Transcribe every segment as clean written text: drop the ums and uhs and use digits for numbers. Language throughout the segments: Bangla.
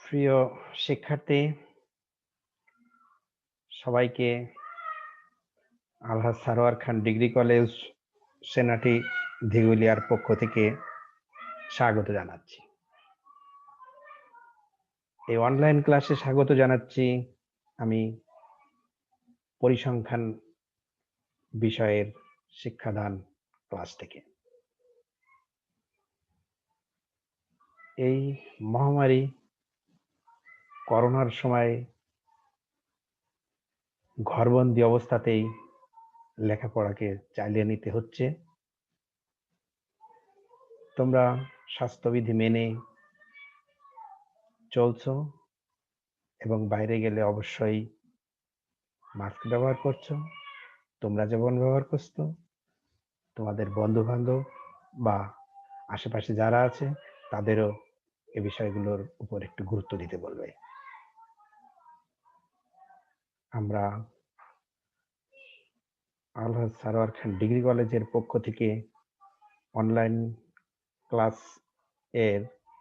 প্রিয় শিক্ষার্থী, সবাইকে আলহাজ সারোয়ার খান ডিগ্রি কলেজ সেনাটি দিঘুলিয়ার পক্ষ থেকে স্বাগত জানাচ্ছি। এই অনলাইন ক্লাসে স্বাগত জানাচ্ছি আমি পরিসংখ্যান বিষয়ের শিক্ষাদান ক্লাস থেকে। এই মহামারী করোনার সময় ঘরবন্দি অবস্থাতেই লেখাপড়াকে চালিয়ে নিতে হচ্ছে। তোমরা স্বাস্থ্যবিধি মেনে চলছো এবং বাইরে গেলে অবশ্যই মাস্ক ব্যবহার করছো। তোমরা যেমন ব্যবহার করছো, তোমাদের বন্ধু বান্ধব বা আশেপাশে যারা আছে তাদেরও এই বিষয়গুলোর উপর একটু গুরুত্ব দিতে বলবে। আমরা আলহাজ সারোয়ার খান ডিগ্রি কলেজের পক্ষ থেকে অনলাইন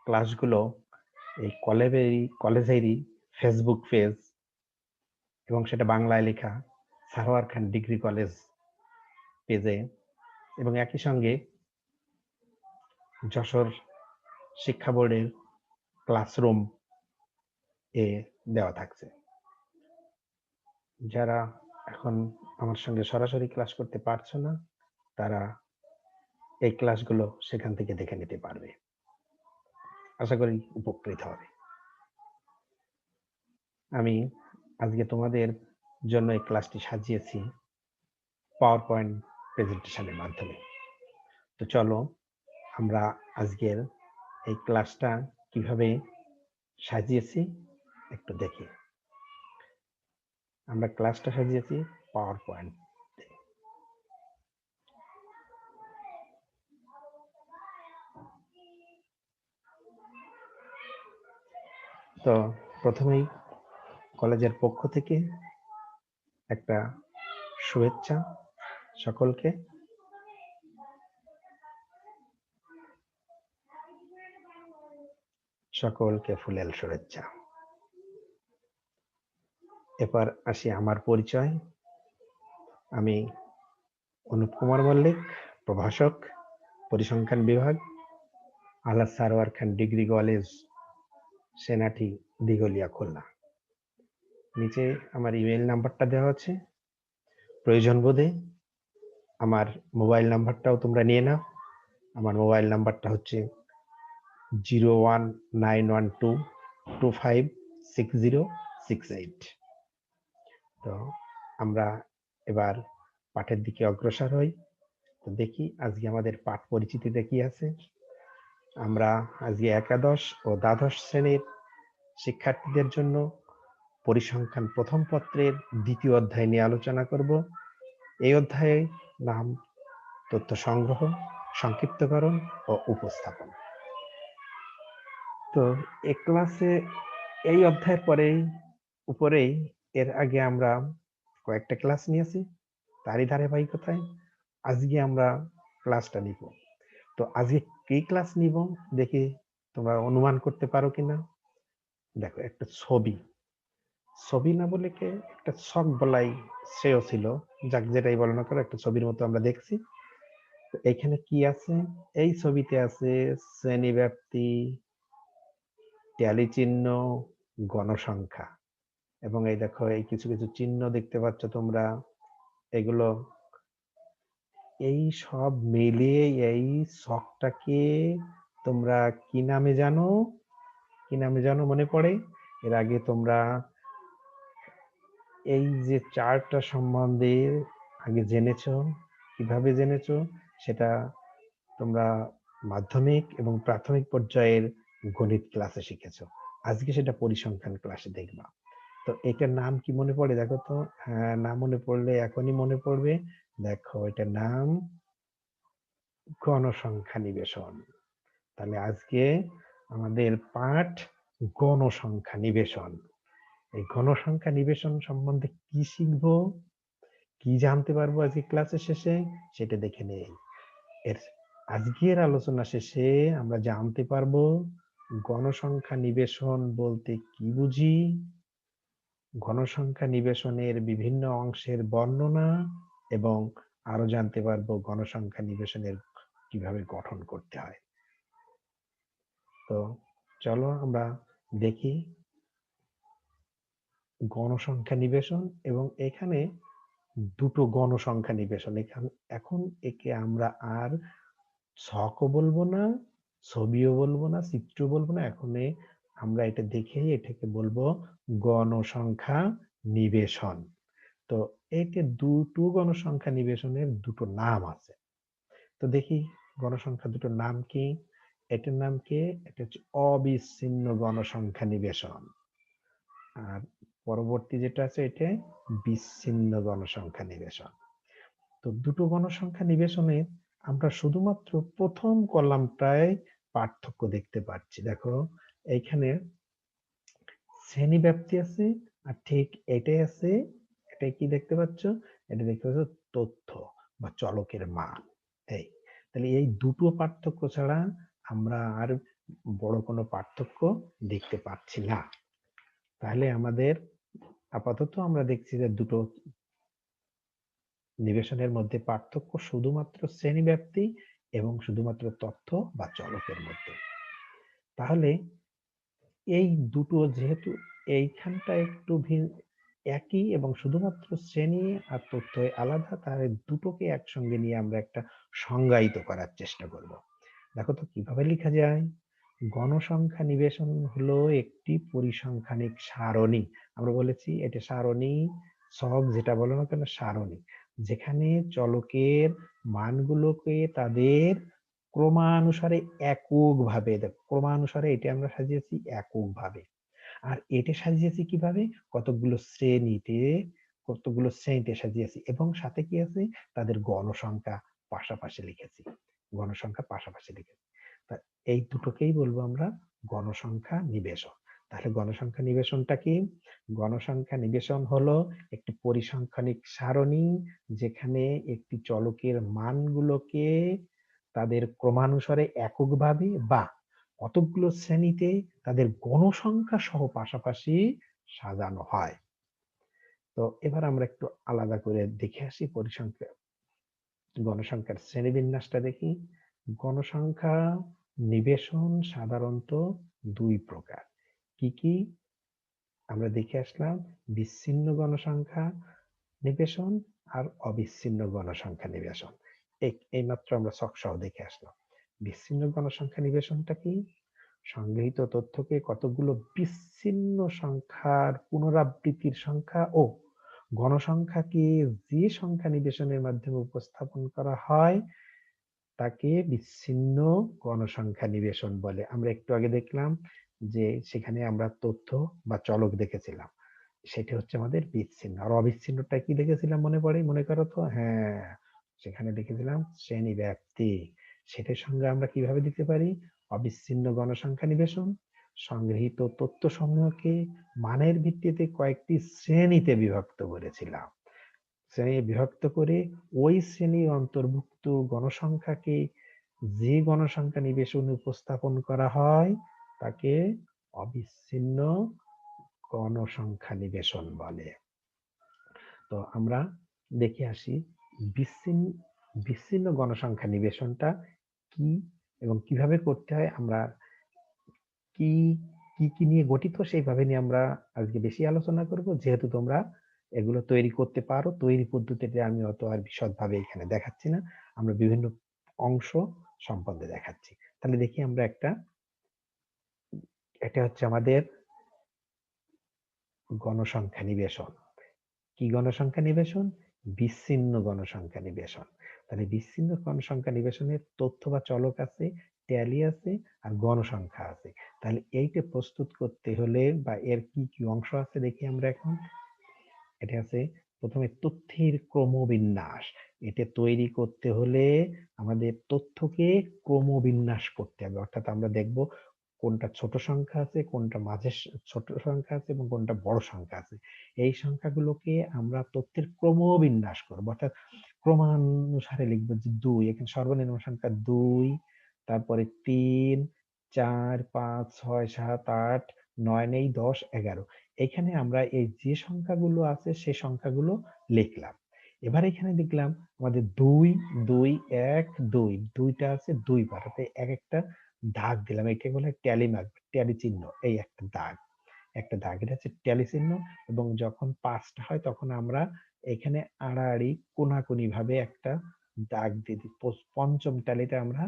ক্লাসগুলো এই কলেজেরই ফেসবুক পেজ এবং সেটা বাংলায় লেখা সারোয়ার খান ডিগ্রি কলেজ পেজে এবং একই সঙ্গে যশোর শিক্ষা বোর্ডের ক্লাসরুম এ দেওয়া থাকছে। যারা এখন আমার সঙ্গে সরাসরি ক্লাস করতে পারছো না, তারা এই ক্লাসগুলো সেখান থেকে দেখে নিতে পারবে। আশা করি উপকৃত হবে। আমি আজকে তোমাদের জন্য এই ক্লাসটি সাজিয়েছি পাওয়ার পয়েন্ট প্রেজেন্টেশনের মাধ্যমে। তো চলো আমরা আজকের এই ক্লাসটা কিভাবে সাজিয়েছি একটু দেখি। আমরা ক্লাসটা সাজিয়েছি পাওয়ার পয়েন্ট। তো প্রথমেই কলেজের পক্ষ থেকে একটা শুভেচ্ছা সকলকে। সকলকে ফুলেল শুভেচ্ছা। এবার আসি আমার পরিচয়। আমি অনুপ কুমার মল্লিক, প্রভাষক, পরিসংখ্যান বিভাগ, আলহাজ সারোয়ার খান ডিগ্রি কলেজ সেনাটি দিঘলিয়া খুলনা। নিচে আমার ইমেল নাম্বারটা দেওয়া আছে, প্রয়োজন বোধে আমার মোবাইল নাম্বারটাও তোমরা নিয়ে নাও। আমার মোবাইল নাম্বারটা হচ্ছে 01912256068। তো আমরা এবার পাঠের দিকে অগ্রসর হই। তো দেখি আজকে আমাদের পাঠ পরিচিতিতে কি আছে। আমরা আজকে একাদশ ও দ্বাদশ শ্রেণীর শিক্ষার্থীদের জন্য পরিসংখ্যান প্রথম পত্রের দ্বিতীয় অধ্যায় নিয়ে আলোচনা করব। এই অধ্যায়ে নাম তথ্য সংগ্রহ, সংক্ষিপ্তকরণ ও উপস্থাপন। তো এই ক্লাসে এই অধ্যায়ের উপরেই এর আগে আমরা কয়েকটা ক্লাস নিয়েছি, তারই ধারাবাহিকতায় আজকে আমরা ক্লাসটা নিব। তো আজকে কি ক্লাস নিব দেখি তোমরা অনুমান করতে পারো কিনা। দেখো, একটা ছবি না বলে কে একটা ছক বলাই শ্রেয় ছিল, যাক যেটাই বলো না করো, একটা ছবির মতো আমরা দেখছি। তো এখানে কি আছে? এই ছবিতে আছে শ্রেণী ব্যাপ্তি, ট্যালি চিহ্ন, গণসংখ্যা এবং এই দেখো এই কিছু কিছু চিহ্ন দেখতে পাচ্ছ তোমরা। এগুলো এই সব মিলিয়ে এই ছকটাকে তোমরা কি নামে জানো মনে পড়ে? এর আগে তোমরা এই যে চার্টটা সম্বন্ধে আগে জেনেছো, কিভাবে জেনেছো সেটা তোমরা মাধ্যমিক এবং প্রাথমিক পর্যায়ের গণিত ক্লাসে শিখেছো। আজকে সেটা পরিসংখ্যান ক্লাসে দেখবা। তো এটার নাম কি মনে পড়ে? দেখো তো। হ্যাঁ, না মনে পড়লে এখনই মনে পড়বে। দেখো, এটার নাম গণসংখ্যা নিবেশন। তাহলে আজকে আমাদের পাঠ গণসংখ্যা নিবেশন। এই গণসংখ্যা নিবেশন সম্বন্ধে কি শিখবো, কি জানতে পারবো আজকে ক্লাসের শেষে, সেটা দেখে নেই। এর আজকের আলোচনা শেষে আমরা জানতে পারবো গণসংখ্যা নিবেশন বলতে কি বুঝি, গণসংখ্যা নিবেশনের বিভিন্ন অংশের বর্ণনা এবং আরো জানতে পারবো গণসংখ্যা নিবেশনের কিভাবে গঠন করতে হয়। তো চলো আমরা দেখি গণসংখ্যা নিবেশন, এবং এখানে দুটো গণসংখ্যা নিবেশন। এখন একে আমরা আর ছকও বলবো না, ছবিও বলবো না, চিত্র বলবো না, এখন আমরা এটা দেখেই এটাকে বলবো গণসংখ্যা নিবেশন। তো এতে দুটো গণসংখ্যা নিবেশনের দুটো নাম আছে। তো দেখি গণসংখ্যা দুটোর নাম কি। এটার নাম কি? এটা হচ্ছে অবিচ্ছিন্ন গণসংখ্যা নিবেশন, আর পরবর্তী যেটা আছে এটা বিচ্ছিন্ন গণসংখ্যা নিবেশন। তো দুটো গণসংখ্যা নিবেশনে আমরা শুধুমাত্র প্রথম কলামটায় পার্থক্য দেখতে পাচ্ছি। দেখো এইখানে শ্রেণী ব্যাপ্তি আছে, আর ঠিক এটাই আছে, এটা কি দেখতে পাচ্ছ? এটা দেখতে পাচ্ছ তথ্য বা চলকের মান। এই তাহলে এই দুটো পার্থক্য ছাড়া আমরা আর বড় কোনো পার্থক্য দেখতে পাচ্ছি না। তাহলে আমাদের আপাতত আমরা দেখছি যে দুটো নিবেশনের মধ্যে পার্থক্য শুধুমাত্র শ্রেণীব্যাপ্তি এবং শুধুমাত্র তথ্য বা চলকের মধ্যে। তাহলে এই দুটো যেহেতু এইখানটা একটু একই এবং শুধুমাত্র শ্রেণী আর তথ্য আলাদা, তাহলে দুটোকে একসঙ্গে নিয়ে আমরা একটা সংজ্ঞায়িত করার চেষ্টা করব। দেখো তো কিভাবে লেখা যায়। গণসংখ্যা নিবেশন হলো একটি পরিসংখ্যানিক সারণী। আমরা বলেছি এটা সারণী, ছক যেটা বলো না কেন, সারণী, যেখানে চলকের মানগুলোকে তাদের ক্রমানুসারে এককভাবে, ক্রমানুসারে এটা আমরা সাজিয়েছি এককভাবে। আর এটা সাজিয়েছি কিভাবে? কতগুলো শ্রেণীতে সাজিয়েছি, এবং সাথে কি আছে, তাদের গণসংখ্যা পাশাপাশি লিখেছি, গণসংখ্যা পাশাপাশি লিখেছি। তা এই দুটোকেই বলবো আমরা গণসংখ্যা নিবেশন। তাহলে গণসংখ্যা নিবেশনটা কি? গণসংখ্যা নিবেশন হলো একটি পরিসংখ্যানিক সারণী, যেখানে একটি চলকের মানগুলোকে তাদের ক্রমানুসারে এককভাবে বা কতগুলো শ্রেণীতে তাদের গণসংখ্যা সহ পাশাপাশি সাজানো হয়। তো এবার আমরা একটু আলাদা করে দেখে আসি পরিসংখ্যা গণসংখ্যার শ্রেণীবিন্যাসটা দেখি। গণসংখ্যা নিবেশন সাধারণত দুই প্রকার। কি কি আমরা দেখে আসলাম? বিচ্ছিন্ন গণসংখ্যা নিবেশন আর অবিচ্ছিন্ন গণসংখ্যা নিবেশন। এইমাত্র আমরা ছক সহ দেখে আসলাম। বিচ্ছিন্ন গণসংখ্যা নিবেশনটা কি? সংগৃহীত তথ্যকে কতগুলো বিচ্ছিন্ন সংখ্যার পুনরাবৃত্তির সংখ্যা ও গণসংখ্যাকে যে সংখ্যা নিবেশনের মাধ্যমে উপস্থাপন করা হয় তাকে বিচ্ছিন্ন গণসংখ্যা নিবেশন বলে। আমরা একটু আগে দেখলাম যে সেখানে আমরা তথ্য বা চলক দেখেছিলাম, সেটা হচ্ছে আমাদের বিচ্ছিন্ন। আর অবিচ্ছিন্নটা কি দেখেছিলাম মনে করো তো? হ্যাঁ, সেখানে দেখেছিলাম শ্রেণী ব্যাপ্তি। সেটার সঙ্গে আমরা কিভাবে দিতে পারি? অবিচ্ছিন্ন গণসংখ্যা নিবেশন সংগৃহীত তথ্য সমূহকে মানের ভিত্তিতে কয়েকটি শ্রেণীতে বিভক্ত করেছিলাম। শ্রেণী বিভক্ত করে ওই শ্রেণীর অন্তর্ভুক্ত গণসংখ্যাকে যে গণসংখ্যা নিবেশনে উপস্থাপন করা হয় তাকে অবিচ্ছিন্ন গণসংখ্যা নিবেশন বলে। তো আমরা দেখে আসি বিচ্ছিন্ন বিচ্ছিন্ন গণসংখ্যা নিবেশনটা কি এবং কিভাবে করতে হয়। আমরা কি কি কি নিয়ে গঠিত সেইভাবে নিয়ে আমরা আজকে বেশি আলোচনা করব, যেহেতু তোমরা এগুলো তৈরি করতে পারো। তৈরি পদ্ধতিতে আমি অত আর বিশদভাবে এখানে দেখাচ্ছি না, আমরা বিভিন্ন অংশ সম্বন্ধে দেখাচ্ছি। তাহলে দেখি আমরা এটা হচ্ছে আমাদের গণসংখ্যা নিবেশন। কি গণসংখ্যা নিবেশন? বিচ্ছিন্ন গণসংখ্যা নিবেশন। তাহলে বিচ্ছিন্ন গণসংখ্যা নিবেশনের তথ্য বা চলক আছে, ট্যালি আছে, আর গণসংখ্যা আছে। তাহলে এইটা প্রস্তুত করতে হলে বা এর কি কি অংশ আছে দেখি আমরা এখন। এটা আছে প্রথমে তথ্যের ক্রমবিন্যাস। এটা তৈরি করতে হলে আমাদের তথ্যকে ক্রমবিন্যাস করতে হবে, অর্থাৎ আমরা দেখব কোনটা ছোট সংখ্যা আছে, কোনটা মাঝের ছোট সংখ্যা আছে এবং কোনটা বড় সংখ্যা আছে। এই সংখ্যাগুলোকে আমরা তথ্যের ক্রমবিন্যাস করবো, অর্থাৎ ক্রমানুসারে লিখবো যে 2, এখানে সর্বনিম্ন সংখ্যা 2, তারপরে 3, 4 5 6 7 8 9 নেই 10 11 এখানে আমরা এই যে সংখ্যাগুলো আছে সেই সংখ্যাগুলো লিখলাম। এবার এখানে দেখলাম আমাদের 2 2 1 2 দুইটা আছে দুইবার, এক একটা দাগ দিলাম, এটাকে বলে ট্যালি মার্ক, ট্যালি চিহ্ন। এই একটা দাগ, একটা দাগ, এটা হচ্ছে ট্যালি চিহ্ন। এবং যখন 5টা হয় তখন আমরা এখানে আড়াআড়ি কোনাকুনি ভাবে একটা দাগ দিয়ে দিই। পঞ্চম ট্যালিতে আমরা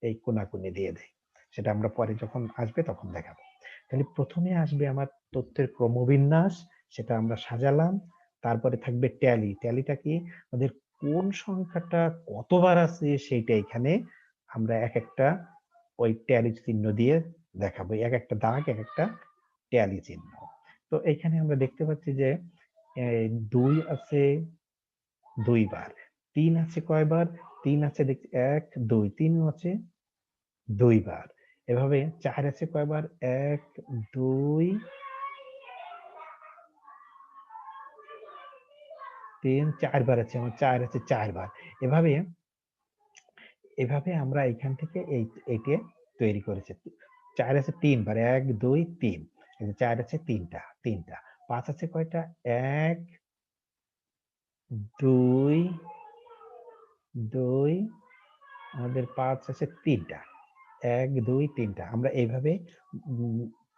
এই কোনাকুনি দিয়ে দেই, সেটা আমরা পরে যখন আসবে তখন দেখাবো। তাহলে প্রথমে আসবে আমার তথ্যের ক্রমবিন্যাস, সেটা আমরা সাজালাম। তারপরে থাকবে ট্যালি। ট্যালিটা কি, আমাদের কোন সংখ্যাটা কতবার আছে সেইটা এখানে আমরা এক একটা ওই ট্যালি চিহ্ন দিয়ে দেখাবো, এক একটা দাগ এক একটা ট্যালি চিহ্ন। তো এখানে আমরা দেখতে পাচ্ছি যে 2 আছে 2 বার, 3 আছে কয়বার, 3 আছে দেখছি 1 2, 3 আছে 2 বার। এভাবে 4 আছে কয়বার, 1 2 3 4 বার আছে, আমার 4 আছে 4 বার। এভাবে এভাবে আমরা এখান থেকে এইটা তৈরি করেছি। 4 আছে 3 বার, 1 2 3, এই যে 4 আছে 3টা। 5 আছে কয়টা, 1 2 2, আমাদের 5 আছে 3টা, 1 2 3টা। আমরা এইভাবে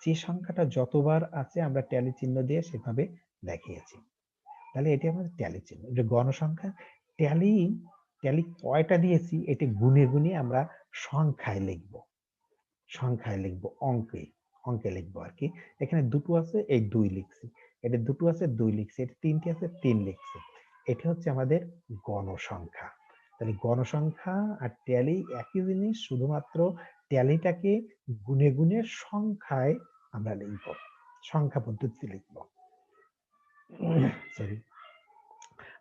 যে সংখ্যাটা যতবার আছে আমরা ট্যালি চিহ্ন দিয়ে সেভাবে দেখিয়েছি। তাহলে এটি আমাদের ট্যালি চিহ্ন। যে গণসংখ্যা, ট্যালি ট্যালি কয়টা দিয়েছি এটি গুণে গুণে আমরা সংখ্যায় লিখব, সংখ্যায় লিখব, অঙ্কে অঙ্কে লিখবো আর কি। এখানে দুটো আছে এই 2 লিখছি, এটা দুটো আছে 2 লিখছি, এটা 3টি আছে 3 লিখছি। এটা হচ্ছে আমাদের গণসংখ্যা। তাহলে গণসংখ্যা আর ট্যালি একই জিনিস, শুধুমাত্র ট্যালিটাকে গুণে গুণে সংখ্যায় আমরা লিখব, সংখ্যা পদ্ধতি লিখব। সরি।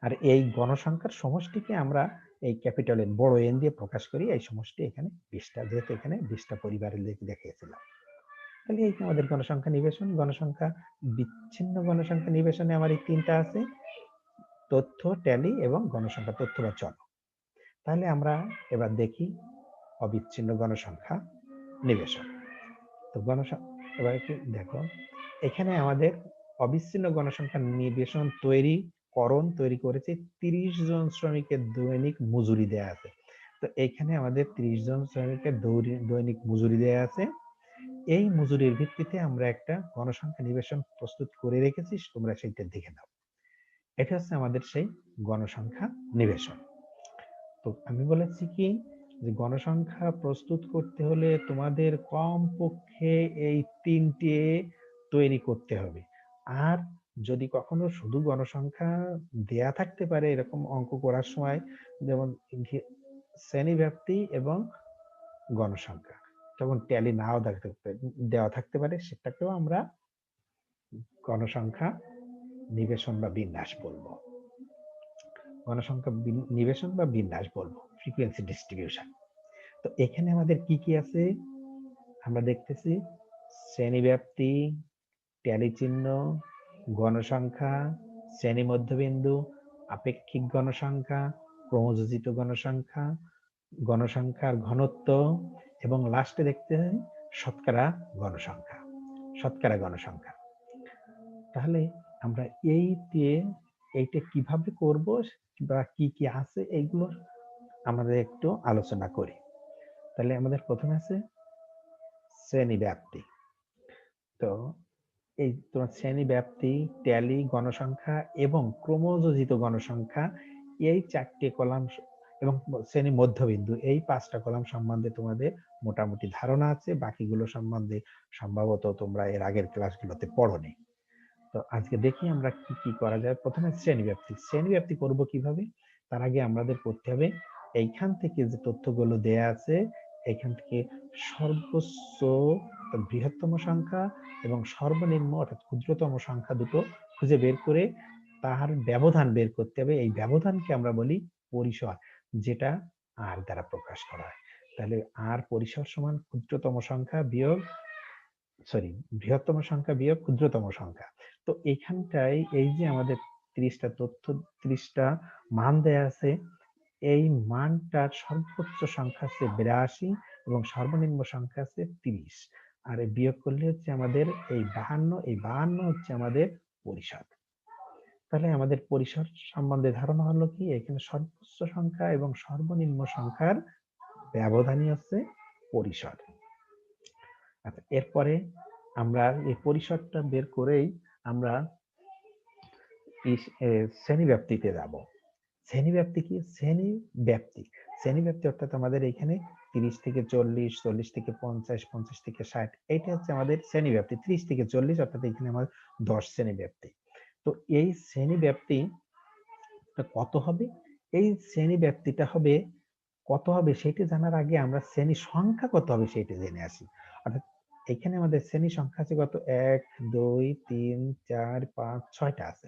আর এই গণসংখ্যার সমষ্টিকে আমরা এই ক্যাপিটাল এন, বড় এন দিয়ে প্রকাশ করি। এই সমষ্টি এখানে 20টা, যেহেতু এখানে 20টা পরিবারের দেখিয়েছিলাম। তাহলে এই আমাদের গণসংখ্যা নিবেশন। গণসংখ্যা বিচ্ছিন্ন গণসংখ্যা নিবেশনে আমার এই 3টা আছে, তথ্য, ট্যালি এবং গণসংখ্যা তথ্য বা চল। তাহলে আমরা এবার দেখি অবিচ্ছিন্ন গণসংখ্যা নিবেশন। তো এবার একটু দেখো, এখানে আমাদের অবিচ্ছিন্ন গণসংখ্যা নিবেশন তৈরি করেছে 30 জন শ্রমিকের দৈনিক মজুরি দেয়া আছে। তো এখানে আমাদের 30 জন শ্রমিকের দৈনিক মজুরি দেয়া আছে। এই মজুরির ভিত্তিতে আমরা একটা গণসংখ্যা নিবেশন প্রস্তুত করে রেখেছি, তোমরা সেইটা দেখে নাও। এটা হচ্ছে আমাদের সেই গণসংখ্যা নিবেশন। তো আমি বলেছি কি, যে গণসংখ্যা প্রস্তুত করতে হলে তোমাদের কমপক্ষে এই 3টে তৈরি করতে হবে। আর যদি কখনো শুধু গণসংখ্যা দেয়া থাকতে পারে এরকম অঙ্ক করার সময়, যেমন শ্রেণীব্যাপ্তি এবং গণসংখ্যা, তখন ট্যালি নাও দেওয়া থাকতে পারে, সেটাকেও আমরা গণসংখ্যা নিবেশন বা বিন্যাস বলবো। গণসংখ্যা নিবেশন বা বিন্যাস বলবো, ফ্রিকোয়েন্সি ডিস্ট্রিবিউশন। তো এখানে আমাদের কি কি আছে আমরা দেখতেছি, শ্রেণীব্যাপ্তি, ট্যালি চিহ্ন, গণসংখ্যা, শ্রেণী মধ্যবিন্দু, আপেক্ষিক গণসংখ্যা, ক্রমযোজিত গণসংখ্যা, গণসংখ্যার ঘনত্ব, এবং লাস্টে দেখতে হয় শতকরা গণসংখ্যা, শতকরা গণসংখ্যা। তাহলে আমরা এইটা কিভাবে করব বা কি কি আছে এইগুলো আমাদের একটু আলোচনা করি। তাহলে আমাদের প্রথমে আছে শ্রেণী ব্যাপ্তি। তো এই তোমার শ্রেণী ব্যাপ্তি, ট্যালি, গণসংখ্যা এবং ক্রমযোজিত গণসংখ্যা, এই 4টে কলাম এবং শ্রেণী মধ্যবিন্দু, এই 5টা কলাম সম্বন্ধে তোমাদের মোটামুটি ধারণা আছে, বাকিগুলো সম্বন্ধে সম্ভবত তোমরা এর আগের ক্লাসগুলোতে পড়োনি। তো আজকে দেখি আমরা কি কি করা যায়। প্রথমে শ্রেণীব্যাপ্তি। শ্রেণীব্যাপ্তি করব কিভাবে, তার আগে আমাদের করতে হবে এইখান থেকে যে তথ্যগুলো দেয়া আছে, এখান থেকে সর্বোচ্চ বৃহত্তম সংখ্যা এবং সর্বনিম্ন অর্থাৎ ক্ষুদ্রতম সংখ্যা দুটো খুঁজে বের করে তার ব্যবধান বের করতে হবে। এই ব্যবধানকে আমরা বলি পরিসর, যেটা আর দ্বারা প্রকাশ করা হয়। তাহলে আর পরিসর সমান ক্ষুদ্রতম সংখ্যা বিয়োগ বৃহত্তম সংখ্যা বিয়োগ ক্ষুদ্রতম সংখ্যা। তো এখানটায় এই যে আমাদের 30টা তথ্য, 30টা মান দেয়া আছে, এই মানটার সর্বোচ্চ সংখ্যা হচ্ছে 82 এবং সর্বনিম্ন সংখ্যা আছে 30। আর এই বিয়োগ করলে হচ্ছে আমাদের এই 52, এই 52 হচ্ছে আমাদের পরিসর। তাহলে আমাদের পরিসর সম্বন্ধে ধারণা হলো কি, এখানে সর্বোচ্চ সংখ্যা এবং সর্বনিম্ন সংখ্যার ব্যবধানই হচ্ছে পরিসর। আচ্ছা, এরপরে আমরা এই পরিসরটা বের করেই আমরা শ্রেণীব্যাপ্তিতে যাব। শ্রেণীব্যাপ্তি কি? শ্রেণীব্যাপ্তি অর্থাৎ আমাদের এখানে 30 থেকে 40, 40 থেকে 50, 50 থেকে 60, এটা হচ্ছে আমাদের শ্রেণীব্যাপ্তি। 30 থেকে 40 অর্থাৎ এখানে আমাদের 10 শ্রেণীব্যাপ্তি। তো এই শ্রেণীব্যাপ্তি কত হবে? এই শ্রেণীব্যাপ্তিটা হবে কত হবে সেটি জানার আগে আমরা শ্রেণী সংখ্যা কত হবে সেটি জেনে আসি। অর্থাৎ এখানে আমাদের শ্রেণী সংখ্যা আছে কত? 1, 2, 3, 4, 5, 6টা আছে।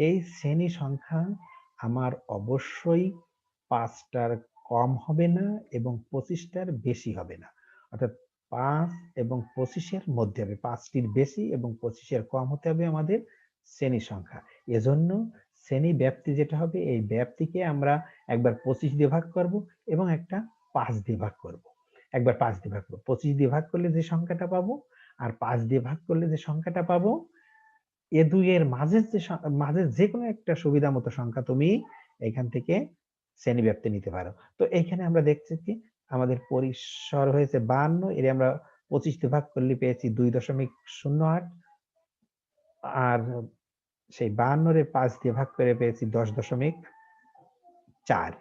এই শ্রেণী সংখ্যা আমার অবশ্যই 5টার কম হবে না এবং 25টার বেশি হবে না। অর্থাৎ 5 এবং 25-এর মধ্যে হবে। 5টির বেশি এবং 25-এর কম হতে হবে আমাদের শ্রেণী সংখ্যা। এজন্য শ্রেণী ব্যাপ্তি যেটা হবে, এই ব্যাপ্তিকে আমরা একবার 25 দিয়ে ভাগ করব এবং একটা 5 দিয়ে ভাগ করব। একবার 5 দিয়ে ভাগ করব, 25 দিয়ে ভাগ করলে যে সংখ্যাটা পাবো আর 5 দিয়ে ভাগ করলে যে সংখ্যাটা পাবো, এ দুইয়ের মাঝের যে কোনো একটা সুবিধা মতো সংখ্যা তুমি এখান থেকে শ্রেণীব্যাপ্তি নিতে পারো। তো এইখানে আমরা দেখছি কি আমাদের পরিসর হয়েছে 52, এর আমরা 25 দিয়ে ভাগ করলে পেয়েছি 2.08, আর সেই 52 রে 5 দিয়ে ভাগ করে পেয়েছি 10.4।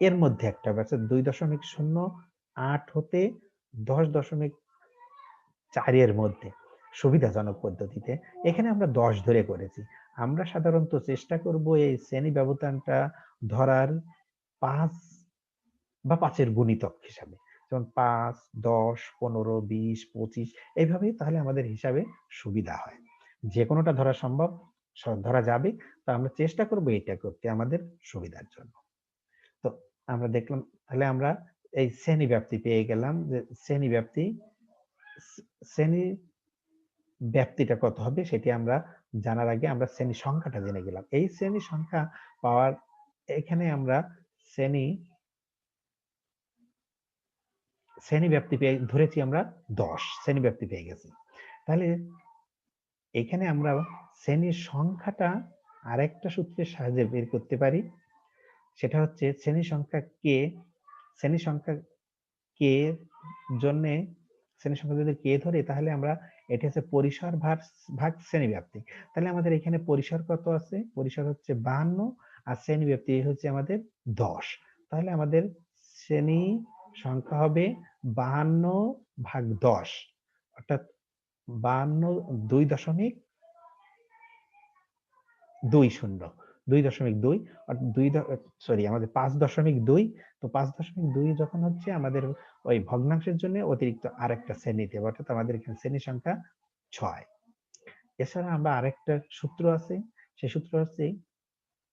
এর মধ্যে একটা আছে 2.08 হতে 10.4 এর মধ্যে সুবিধাজনক পদ্ধতিতে এখানে আমরা 10 ধরে করেছি। আমরা সাধারণত চেষ্টা করব এই শ্রেণী ব্যবধানটা ধরার 5 বা 5-এর গুণিতক হিসাবে, যেমন 5, 10, 15, 20, 25 এইভাবেই, তাহলে আমাদের হিসাবে সুবিধা হয়। যে কোনোটা ধরা সম্ভব, ধরা যাবে, তো আমরা চেষ্টা করব এটা করতে আমাদের সুবিধার জন্য। তো আমরা দেখলাম, তাহলে আমরা এই শ্রেণী ব্যাপ্তি পেয়ে গেলাম যে শ্রেণী ব্যাপ্তিটা কত হবে সেটি আমরা জানার আগে আমরা শ্রেণী সংখ্যাটা জেনে গেলাম। এই শ্রেণী সংখ্যা পাওয়ার এখানে আমরা শ্রেণী ব্যাপ্তি পেয়ে ধরেছি আমরা 10 শ্রেণী ব্যাপ্তি পেয়ে গেছি। তাহলে এখানে আমরা শ্রেণীর সংখ্যাটা আরেকটা সূত্রের সাহায্যে বের করতে পারি। সেটা হচ্ছে শ্রেণী সংখ্যা কে জন্যে শ্রেণী সংখ্যা যদি কে ধরে, তাহলে আমরা এটা হচ্ছে পরিসর ভাগ শ্রেণী ব্যাপ্তি। তাহলে আমাদের এখানে পরিসর কত আছে? পরিসর হচ্ছে 52 আর শ্রেণী ব্যাপ্তি হচ্ছে আমাদের 10। তাহলে আমাদের শ্রেণী সংখ্যা হবে 52 ভাগ 10, অর্থাৎ 52 2.20 2.2 আমাদের 5.2। তো 5.2 যখন হচ্ছে আমাদের ওই ভগ্নাংশের জন্য অতিরিক্ত আরেকটা শ্রেণী নিতে হবে, অর্থাৎ আমাদের এখানে শ্রেণী সংখ্যা 6। এছাড়া আমরা আরেকটা সূত্র আছে, সেই সূত্র হচ্ছে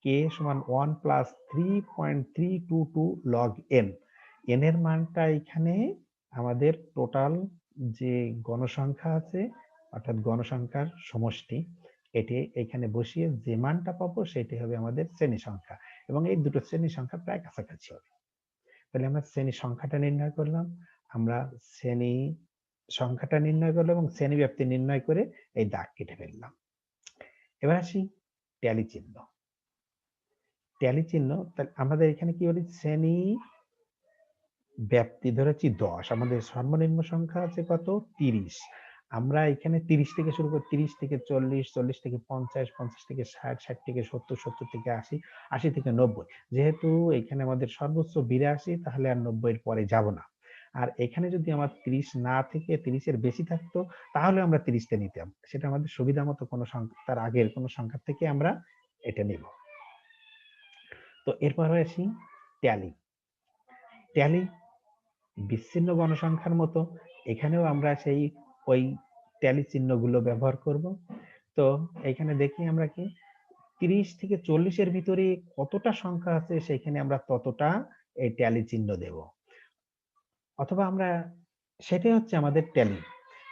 k সমান 1 প্লাস 3.322 log n। n এর মানটা এখানে আমাদের টোটাল যে গণসংখ্যা আছে, অর্থাৎ গণসংখ্যার সমষ্টি, এটি এখানে বসিয়ে যে মানটা পাবো সেটি হবে আমাদের শ্রেণী সংখ্যা, এবং এই দুটো শ্রেণী সংখ্যা প্রায় কাছাকাছি হবে। তাহলে আমরা শ্রেণী সংখ্যাটা নির্ণয় করলাম, আমরা শ্রেণী সংখ্যাটা নির্ণয় করলাম এবং শ্রেণী ব্যাপ্তি নির্ণয় করে এই দাগ কেটে ফেললাম। এবার আসি ট্যালি চিহ্ন। ট্যালি চিহ্ন, আমাদের এখানে কি বলি, শ্রেণী ব্যাপ্তি ধরেছি 10, আমাদের সর্বনিম্ন সংখ্যা আছে কত? 30। আমরা এখানে 30 থেকে শুরু করি, 30 থেকে 40, 40 থেকে 50, 50 থেকে 60, 60 থেকে 70, 70 থেকে 80, 80 থেকে 90। যেহেতু এখানে আমাদের সর্বোচ্চ 82, তাহলে আর 90 এর পরে যাব না। আর এখানে যদি আমার 30 না থেকে 30 এর বেশি থাকতো, তাহলে আমরা 30টা নিতাম। সেটা আমাদের সুবিধা মতো কোনো সংখ্যা, তার আগের কোনো সংখ্যা থেকে আমরা এটা নিব। তো এরপর আসি ট্যালি। ট্যালি বিচ্ছিন্ন গণসংখ্যার মতো এখানেও আমরা সেই ওই ট্যালি চিহ্নগুলো ব্যবহার করব। তো এখানে দেখি আমরা কি 30 থেকে 40 এর ভিতরে কতটা সংখ্যা আছে সেখানে আমরা ততটা এই ট্যালি চিহ্ন দেব, অথবা আমরা সেটাই হচ্ছে আমাদের ট্যালি।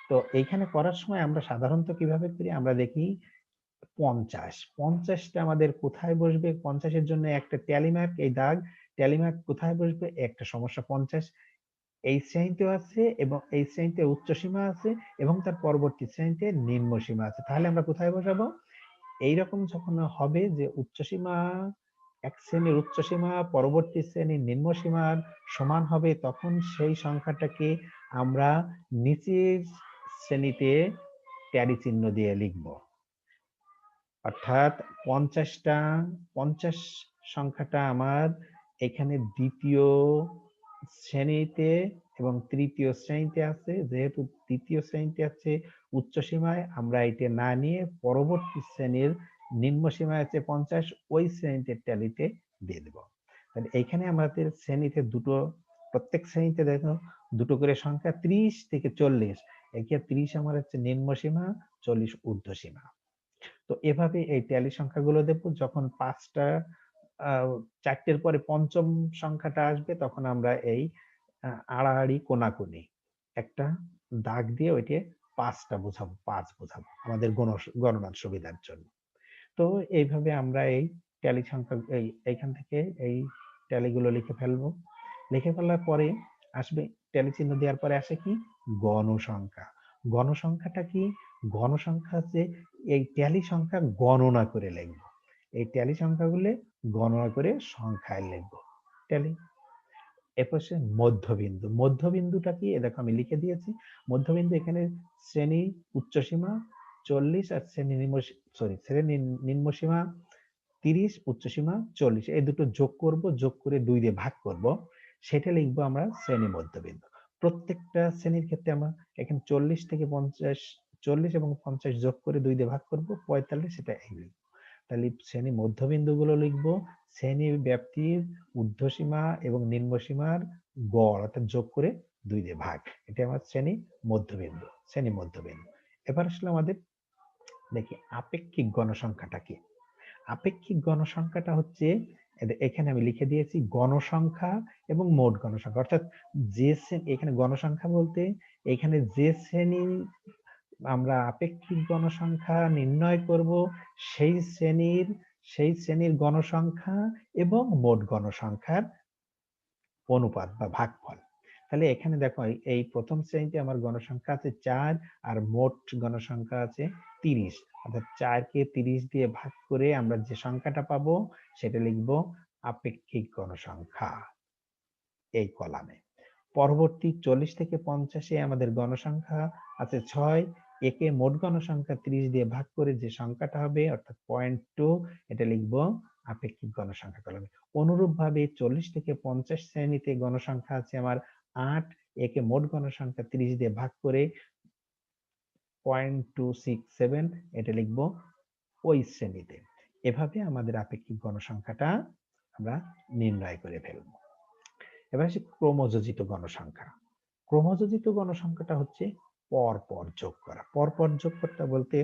তো এইখানে করার সময় আমরা সাধারণত কিভাবে করি, আমরা দেখি 50টা আমাদের কোথায় বসবে, 50-এর জন্য একটা ট্যালি মার্ক, এই দাগ ট্যালি মার্ক কোথায় বসবে, একটা সমস্যা 50। এই শ্রেণীতেও আছে এবং এই শ্রেণীতে উচ্চ সীমা আছে এবং তার পরবর্তী শ্রেণীতে নিম্ন সীমা আছে। তাহলে আমরা কোথায় বসাবো? এইরকম যখন হবে যে উচ্চ সীমা এক শ্রেণীর উচ্চ সীমা পরবর্তী শ্রেণীর নিম্ন সীমার সমান হবে, তখন সেই সংখ্যাটাকে আমরা নিচের শ্রেণীতে ট্যালি চিহ্ন দিয়ে লিখব। অর্থাৎ 50 সংখ্যাটা আমার এখানে দ্বিতীয় শ্রেণীতে এবং তৃতীয় শ্রেণীতে আছে। যেহেতু তৃতীয় শ্রেণীতে আছে উচ্চ সীমায়, আমরা এটা না নিয়ে পরবর্তী শ্রেণীর নিম্ন সীমায় আছে 50, ওই শ্রেণীতে ট্যালিতে দিয়ে দেব। তাহলে এইখানে আমাদের শ্রেণীতে দুটো, প্রত্যেক শ্রেণীতে দেখো দুটো করে সংখ্যা 30 থেকে 40। একে 30 আমার হচ্ছে নিম্ন সীমা, 40 ঊর্ধ্ব সীমা। তো এভাবে এই ট্যালি সংখ্যাগুলো দেব। যখন 5টা 4টের পরে পঞ্চম সংখ্যাটা আসবে, তখন আমরা এই আড়াআড়ি কোনাকুনি একটা দাগ দিয়ে ওইটা 5টা বোঝাবো, 5 বোঝাবো আমাদের গণনার সুবিধার জন্য। তো এইভাবে আমরা এই ট্যালি সংখ্যা এইখান থেকে এই ট্যালিগুলো লিখে ফেলবো। লিখে ফেলার পরে আসবে ট্যালি চিহ্ন দেওয়ার পরে আসে কি? গণসংখ্যা। গণসংখ্যাটা কি? গণসংখ্যা হচ্ছে এই ট্যালি সংখ্যা গণনা করে লিখবো। এই ট্যালি সংখ্যাগুলো গণনা করে সংখ্যায় লিখবো। ট্যালি। এরপর সে মধ্যবিন্দু। মধ্যবিন্দুটা কি? দেখো আমি লিখে দিয়েছি। মধ্যবিন্দু এখানে শ্রেণী উচ্চ সীমা 40 আর শ্রেণী নিম্ন সীমা 30, উচ্চ সীমা 40। এই দুটো যোগ করব, যোগ করে 2 দিয়ে ভাগ করব, সেটা লিখবো আমরা শ্রেণী মধ্যবিন্দু। প্রত্যেকটা শ্রেণীর ক্ষেত্রে আমরা এখানে 40 থেকে 50, 40 এবং 50 যোগ করে 2 দিয়ে ভাগ করব, 45, সেটা এই লিখবো। তাহলে শ্রেণী মধ্যবিন্দু গুলো লিখবো শ্রেণী ব্যাপ্তির ঊর্ধ্বসীমা এবং নিম্ন সীমার গড়, অর্থাৎ যোগ করে 2 দিয়ে ভাগ। এটা আমার শ্রেণী মধ্যবিন্দু, শ্রেণী মধ্যবিন্দু। এবার আসলে আমাদের দেখি আপেক্ষিক গণসংখ্যাটা কি। আপেক্ষিক গণসংখ্যাটা হচ্ছে, এখানে আমি লিখে দিয়েছি গণসংখ্যা এবং মোট গণসংখ্যা। অর্থাৎ যে এখানে গণসংখ্যা বলতে এখানে যে শ্রেণী আমরা আপেক্ষিক গণসংখ্যা নির্ণয় করব, সেই শ্রেণীর গণসংখ্যা এবং মোট গণসংখ্যার অনুপাত বা ভাগফল। তাহলে এখানে দেখো এই প্রথম শ্রেণীতে আমার গণসংখ্যা আছে 4 আর মোট গণসংখ্যা আছে 30। অর্থাৎ 4 কে 30 দিয়ে ভাগ করে আমরা যে সংখ্যাটা পাবো সেটা লিখবো আপেক্ষিক গণসংখ্যা এই কলামে। পরবর্তী 40 থেকে 50-এ আমাদের গণসংখ্যা আছে 6। একে মোট গণসংখ্যা 30 দিয়ে ভাগ করে যে সংখ্যাটা হবে অর্থাৎ 0.2, এটা লিখবো আপেক্ষিক গণসংখ্যা কলামে। অনুরূপ ভাবে 40 থেকে 50 শ্রেণীতে গণসংখ্যা আছে আমার 8। একে মোট গণসংখ্যা 30 দিয়ে ভাগ করে 0.267, এটা লিখবো ওই শ্রেণীতে। এভাবে আমাদের আপেক্ষিক গণসংখ্যাটা আমরা নির্ণয় করে ফেলবো। এবার আসি ক্রমযোজিত গণসংখ্যা। ক্রমযোজিত গণসংখ্যাটা হচ্ছে পরপর যোগ করা। পরপর যোগ করতে বলতে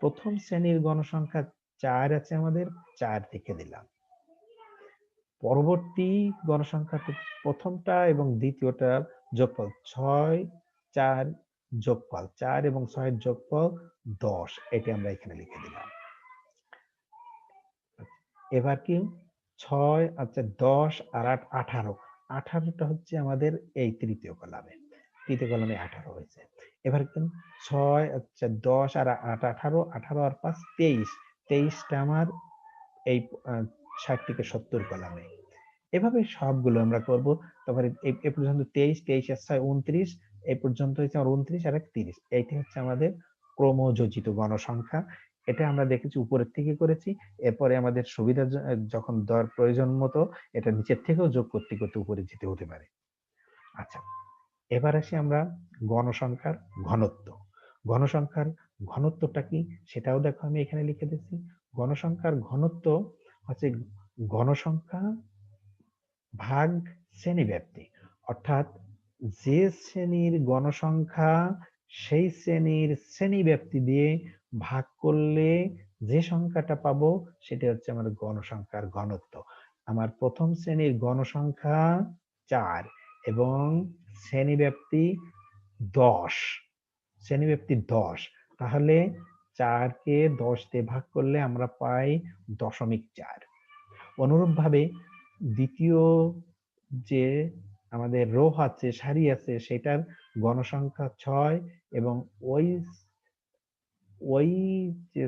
প্রথম শ্রেণীর গণসংখ্যা 4 আছে আমাদের, 4 লিখে দিলাম। পরবর্তী গণসংখ্যা প্রথমটা এবং দ্বিতীয়টা যোগফল 6, 4 যোগফল 4 এবং 6 এর যোগফল 10, এটি আমরা এখানে লিখে দিলাম। এবার কি 6, আচ্ছা 10 আর 8 18। 18টা হচ্ছে আমাদের এই তৃতীয় কলামে, 18 হয়েছে। এবার কিন্তু 6, আচ্ছা 10 আর 8 18, 18 আর 5 23, 23টা আমার এই 60 থেকে 70 কলামে। এভাবে সবগুলো আমরা করব। তারপরে এই পর্যন্ত 23, 23 আর 6 29, এই পর্যন্ত হচ্ছে আমার 29 আর 1 30। এইটা হচ্ছে আমাদের ক্রমযোজিত গণসংখ্যা। এটা আমরা দেখেছি উপরের থেকে করেছি, এরপরে আমাদের সুবিধা যখন প্রয়োজন মতো এটা নিচের থেকেও যোগ করতে করতে উপরে যেতে হতে পারে। আচ্ছা, এবার আসি আমরা গণসংখ্যার ঘনত্ব। গণসংখ্যার ঘনত্বটা কি সেটাও দেখো আমি এখানে লিখে দিচ্ছি। গণসংখ্যার ঘনত্ব হচ্ছে গণসংখ্যা ভাগ শ্রেণীব্যাপ্তি। অর্থাৎ যে শ্রেণীর গণসংখ্যা সেই শ্রেণীর শ্রেণীব্যাপ্তি দিয়ে ভাগ করলে যে সংখ্যাটা পাবো সেটা হচ্ছে আমার গণসংখ্যার ঘনত্ব। আমার প্রথম শ্রেণীর গণসংখ্যা 4 এবং শ্রেণীব্যাপ্তি 10, শ্রেণীব্যাপ্তি 10, তাহলে 4 কে 10 দিয়ে ভাগ করলে আমরা পাই 0.4। অনুরূপভাবে দ্বিতীয় যে আমাদের রো আছে, সারি আছে, সেটার গণসংখ্যা 6 এবং ওই ওই যে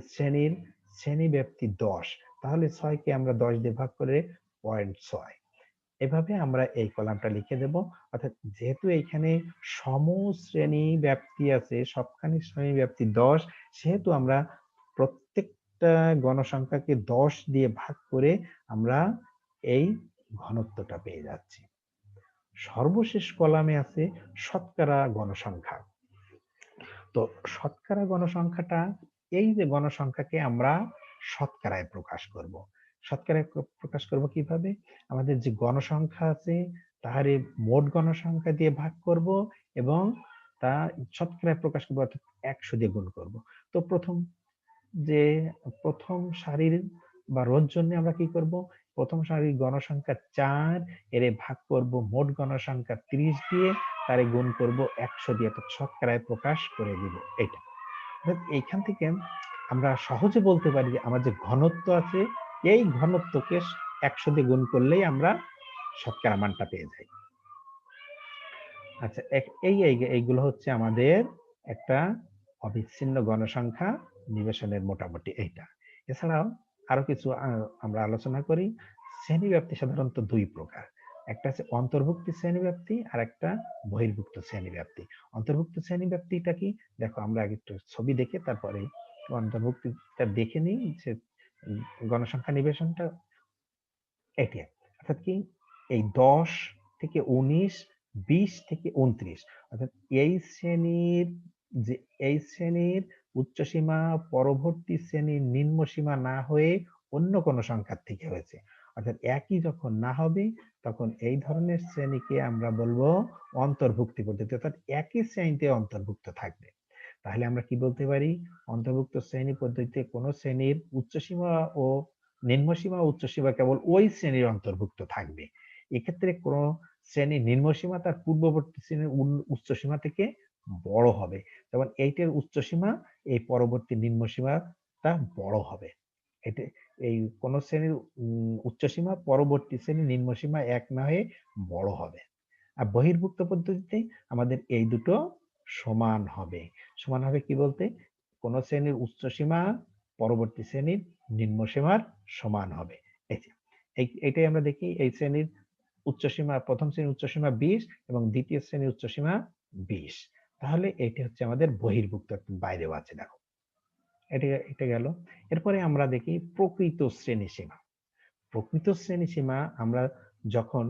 শ্রেণী ব্যাপ্তি 10, তাহলে 6কে আমরা 10 দিয়ে ভাগ করে 0.6, এভাবে আমরা এই কলামটা লিখে দেব। অর্থাৎ যেহেতু এখানে সমশ্রেণী ব্যাপ্তি আছে, সবখানে শ্রেণী ব্যাপ্তি 10, সেহেতু আমরা প্রত্যেকটা গণসংখ্যাকে 10 দিয়ে ভাগ করে আমরা এই ঘনত্বটা পেয়ে যাচ্ছি। সর্বশেষ কলামে আছে শতকরা গণসংখ্যা। তো শতকরা গণসংখ্যাটা, এই যে গণসংখ্যাকে আমরা শতকরায় প্রকাশ করব। শতকরায় প্রকাশ করব কিভাবে? আমাদের যে গণসংখ্যা আছে তাহারে মোট গণসংখ্যা দিয়ে ভাগ করব এবং তা শতকরায় প্রকাশ করব, অর্থাৎ 100 দিয়ে গুণ করব। তো প্রথম সারির বা রোর জন্য আমরা কি করব? প্রথম সারির গণসংখ্যা 4, এরে ভাগ করব মোট গণসংখ্যা 30 দিয়ে, তারে গুণ করব 100 দিয়ে, অর্থাৎ শতকরায় প্রকাশ করে দিব। এটা এইখান থেকে আমরা সহজে বলতে পারি যে আমার যে ঘনত্ব আছে, এই ঘনত্বকে 100 দিয়ে গুণ করলেই আমরা শতকরা মানটা পেয়ে যাই। আচ্ছা, এইগুলো হচ্ছে আমাদের একটা অবিচ্ছিন্ন গণসংখ্যা নিবেশনের মোটামুটি এইটা। এছাড়াও আরো কিছু আমরা আলোচনা করি। শ্রেণীব্যাপ্তি সাধারণত 2 প্রকার। একটা আছে অন্তর্ভুক্ত শ্রেণীব্যাপ্তি আর একটা বহির্ভুক্ত শ্রেণীব্যাপ্তি। অন্তর্ভুক্ত শ্রেণীব্যাপ্তিটা কি? দেখো, আমরা আগে একটু ছবি দেখে তারপরে অন্তর্ভুক্তিটা দেখে নিই যে গণসংখ্যা নিবেশনটা এটি। অর্থাৎ কি, এই 10 থেকে 19, 20 থেকে 29, অর্থাৎ যে এই শ্রেণীর উচ্চসীমা পরবর্তী শ্রেণীর নিম্নসীমা না হয়ে অন্য কোনো সংখ্যার থেকে হয়েছে। অর্থাৎ একই যখন না হবে তখন এই ধরনের শ্রেণীকে আমরা বলবো অন্তর্ভুক্তি পদ্ধতি, অর্থাৎ একই শ্রেণীতে অন্তর্ভুক্ত থাকবে। তাহলে আমরা কি বলতে পারি? অন্তর্ভুক্ত শ্রেণী পদ্ধতিতে কোন শ্রেণীর উচ্চসীমা ও নিম্নসীমা উচ্চসীমা কেবল ওই শ্রেণীর অন্তর্ভুক্ত থাকবে। এক্ষেত্রে কোন শ্রেণীর নিম্নসীমা তার পূর্ববর্তী শ্রেণীর উচ্চসীমা থেকে বড় হবে। যেমন 8 এর উচ্চসীমা এই পরবর্তী নিম্নসীমাটা বড় হবে। এতে এই কোন শ্রেণীর উচ্চসীমা পরবর্তী শ্রেণীর নিম্নসীমা এক না হয়ে বড় হবে। আর বহির্ভুক্ত পদ্ধতিতে আমাদের এই দুটো সমান হবে। সমান হবে কি বলতে? কোন শ্রেণীর উচ্চসীমা পরবর্তী শ্রেণীর নিম্নসীমার সমান হবে। এইটাই আমরা দেখি। এই শ্রেণীর উচ্চসীমা, প্রথম শ্রেণীর উচ্চসীমা 20 এবং দ্বিতীয় শ্রেণীর উচ্চসীমা 20। তাহলে এটি হচ্ছে আমাদের বহির্ভুক্ত, বাইরেও আছে। দেখো, এটা গেল। এরপরে আমরা দেখি প্রকৃত শ্রেণীসীমা। প্রকৃত শ্রেণীসীমা আমরা যখন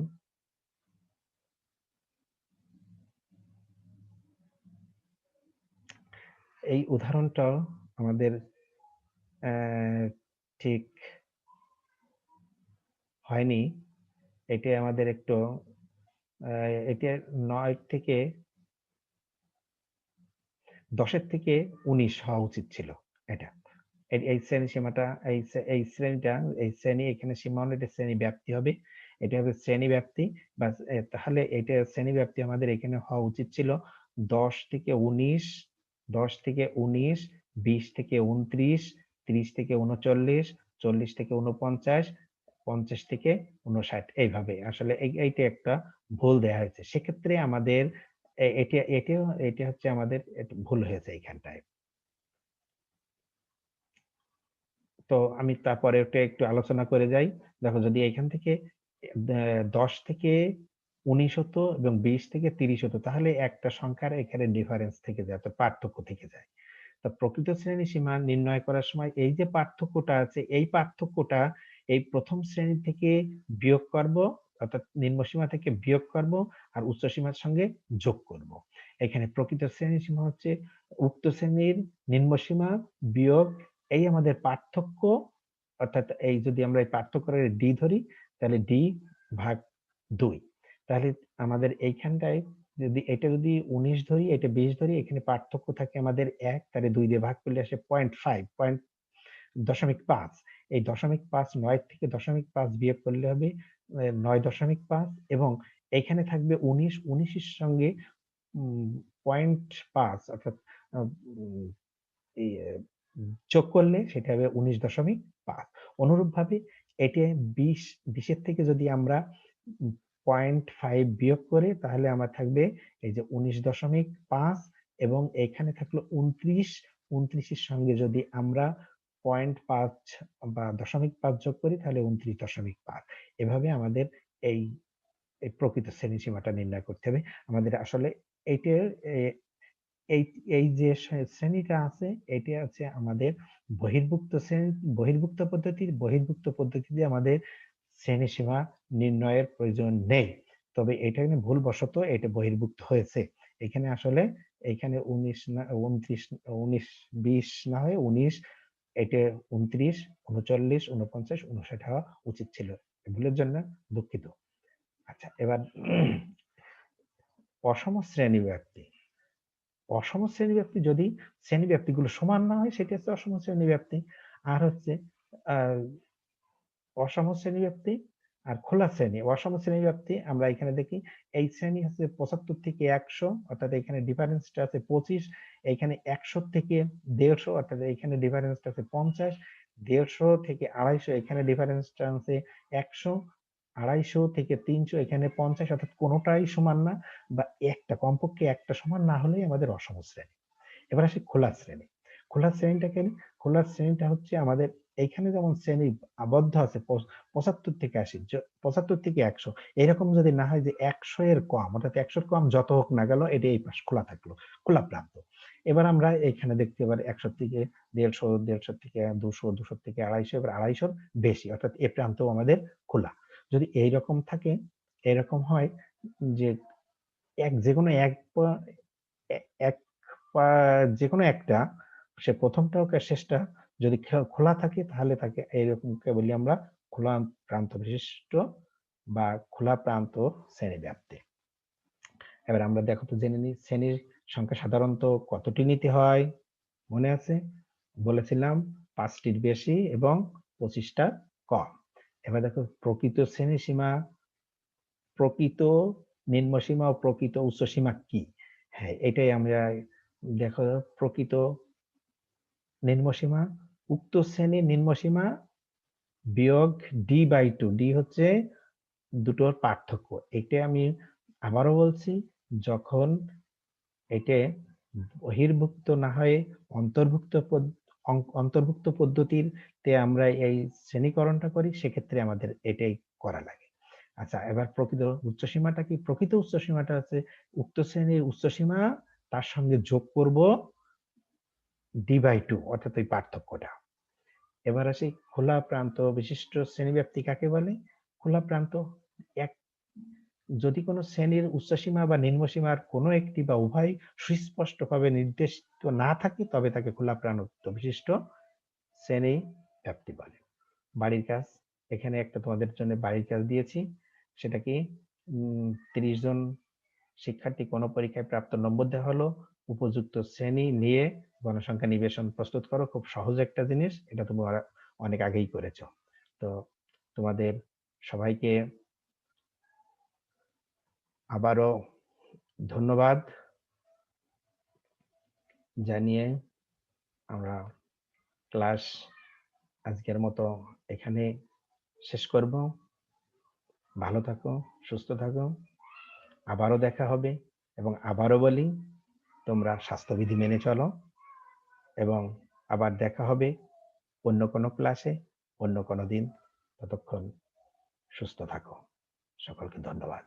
এই উদাহরণটা আমাদের ঠিক হয়নি, এটা আমাদের একটু এটা 9 থেকে 10 থেকে 19 হওয়া উচিত ছিল। এটা এই শ্রেণী সীমাটা, এই শ্রেণীটা, এই শ্রেণী এখানে সীমা হলে এটা শ্রেণী ব্যাপ্তি হবে। এটা হবে শ্রেণী ব্যাপ্তি। তাহলে এটা শ্রেণী ব্যাপ্তি আমাদের এখানে হওয়া উচিত ছিল 10 থেকে 19, 10 থেকে 19, 20 থেকে 29, 30 থেকে 39, 40 থেকে 49, 50 থেকে 59, এইভাবে। আসলে এইটা একটা ভুল দেয়া হয়েছে। সেক্ষেত্রে আমাদের এটা হচ্ছে আমাদের ভুল হয়েছে এইখানটায়। তো আমি তারপরে ওটা একটু আলোচনা করে যাই। দেখো, যদি এখান থেকে 10 থেকে 19 হতো এবং 20 থেকে 30 হতো, তাহলে একটা সংখ্যার এখানে ডিফারেন্স থেকে যায়, তো পার্থক্য থেকে যায়। তো প্রকৃত শ্রেণী সীমা নির্ণয় করার সময় এই যে পার্থক্যটা আছে, এই পার্থক্যটা এই প্রথম শ্রেণী থেকে বিয়োগ করব, অর্থাৎ নিম্নসীমা থেকে বিয়োগ করব আর উচ্চ সীমার সঙ্গে যোগ করব। এখানে প্রকৃত শ্রেণী সীমা হচ্ছে উক্ত শ্রেণীর নিম্নসীমা বিয়োগ এই আমাদের পার্থক্য। অর্থাৎ এই যদি আমরা এই পার্থক্যের ডি ধরি, তাহলে ডি ভাগ 2। তাহলে আমাদের এইখানটায় যদি 19 ধরি, এটা 20 ধরি, এখানে পার্থক্য থাকে আমাদের 1, তাহলে 2 দিয়ে ভাগ করলে আসে 0.5, 0.5। এই 0.5, 9 থেকে 0.5 বিয়োগ করলে হবে 9.5, এবং এখানে থাকবে 19, 19 এর সঙ্গে 0.5, অর্থাৎ এই যোগ করলে সেটা হবে 19.5। অনুরূপভাবে এটা 20 এর থেকে যদি আমরা 0.5 বিয়োগ করে তাহলে আমার থাকবে এই যে 19.5 এবং এখানে থাকলো 29। 29 এর সঙ্গে যদি আমরা 0.5 বা 0.5 যোগ করি তাহলে 29.5। এভাবে আমাদের এই প্রকৃত শ্রেণীসীমাটা নির্ণয় করতে হবে। আমাদের আসলে এইটার এই এই যে শ্রেণীটা আছে এটি আছে আমাদের বহির্ভুক্ত শ্রেণী। বহির্ভুক্ত পদ্ধতিতে আমাদের শ্রেণীসীমা নির্ণয়ের প্রয়োজন নেই, তবে এটা কিন্তু ভুলবশত এটা বহির্ভুক্ত হয়েছে। এখানে আসলে এখানে 19 না 29 19 20 না হয়ে 19, এটা 29 39 49 59 হওয়া উচিত ছিল। ভুলের জন্য দুঃখিত। আচ্ছা, এবার অসম শ্রেণীব্যাপ্তি। অসম শ্রেণীব্যাপ্তি যদি শ্রেণীব্যাপ্তিগুলো সমান না হয় সেটি হচ্ছে অসম শ্রেণীব্যাপ্তি। আর হচ্ছে আহ অসম শ্রেণীব্যাপ্তি আর খোলা শ্রেণী। অসম শ্রেণীব্যাপ্তি আমরা এখানে দেখি এই শ্রেণী হচ্ছে 75 থেকে 100, অর্থাৎ এখানে ডিফারেন্সটা আছে 25। এখানে 100 থেকে 150, অর্থাৎ এখানে ডিফারেন্সটা আছে 50। 150 থেকে 250, এখানে ডিফারেন্সটা আছে 100। 250 থেকে 300, এখানে 50, অর্থাৎ কোনোটাই সমান না বা একটা কমপক্ষে একটা সমান না হলেই আমাদের অসম শ্রেণী। এবার আসি খোলা শ্রেণী। খোলা শ্রেণীটা কেন? খোলা শ্রেণীটা হচ্ছে আমাদের এইখানে যেমন শ্রেণী আবদ্ধ আছে 75 থেকে 80, 75 থেকে 100, এরকম যদি না হয় যে 100 এর কম, অর্থাৎ 100 এর কম যত হোক না গেল এটা এই পাশ খোলা থাকলো, খোলা প্রান্ত। এবার আমরা এখানে দেখতে পারি 100 থেকে 150, 150 থেকে 200, 200 থেকে 250, এবার 250 বেশি, অর্থাৎ এ প্রান্ত আমাদের খোলা। যদি এইরকম থাকে, এরকম হয় যে যেকোনো এক যেকোনো একটা, সে প্রথমটা হোক আর শেষটা যদি খোলা থাকে তাহলে তাকে এইরকমকে বলি আমরা খোলা প্রান্ত বিশিষ্ট বা খোলা প্রান্ত শ্রেণীব্যাপ্তি। এবার আমরা দেখো তো জেনে নিই শ্রেণীর সংখ্যা সাধারণত কতটি নিতে হয়। মনে আছে? বলেছিলাম 5টির বেশি এবং 25টার কম। এবার দেখো প্রকৃত শ্রেণীসীমা, প্রকৃত নিম্নসীমা ও প্রকৃত উচ্চসীমা কি। হ্যাঁ, এটাই আমরা দেখো। প্রকৃত নিম্নসীমা, উক্ত শ্রেণীর নিম্নসীমা বিয়োগ d/2। ডি হচ্ছে দুটোর পার্থক্য। এটা আমি আবারও বলছি, যখন এটা বহির্ভুক্ত না হয়ে অন্তর্ভুক্ত পদ্ধতিতে আমরা এই শ্রেণীকরণটা করি, সেক্ষেত্রে আমাদের এটাই করা লাগে। আচ্ছা, এবার প্রকৃত উচ্চসীমাটা কি? প্রকৃত উচ্চসীমাটা আছে উক্ত শ্রেণীর উচ্চসীমা তার সঙ্গে যোগ করব d/2, অর্থাৎ ওই পার্থক্যটা। এবার আসি খোলা প্রান্ত বিশিষ্ট শ্রেণীব্যাপ্তি কাকে বলে। খোলা প্রান্ত এক যদি কোনো শ্রেণীর উচ্চসীমা বা নিম্নসীমার কোনো একটি বা উভয় সুস্পষ্টভাবে নির্দেশিত না থাকে তবে তাকে খোলা প্রান্ত বিশিষ্ট শ্রেণী ব্যাপ্তি বলে। বাড়ির কাজ, এখানে একটা তোমাদের জন্য বাড়ির কাজ দিয়েছি। সেটা কি 30 জন শিক্ষার্থী কোন পরীক্ষায় প্রাপ্ত নম্বর দেওয়া হলো, উপযুক্ত শ্রেণী নিয়ে গণসংখ্যা নিবেশন প্রস্তুত করো। খুব সহজ একটা জিনিস, এটা তোমরা অনেক আগেই করেছো। তো তোমাদের সবাইকে আবারও ধন্যবাদ জানিয়ে আমরা ক্লাস আজকের মতো এখানে শেষ করব। ভালো থাকো, সুস্থ থাকো, আবারও দেখা হবে। এবং আবারও বলি, তোমরা স্বাস্থ্যবিধি মেনে চলো এবং আবার দেখা হবে অন্য কোনো ক্লাসে, অন্য কোনো দিন। ততক্ষণ সুস্থ থাকো। সকলকে ধন্যবাদ।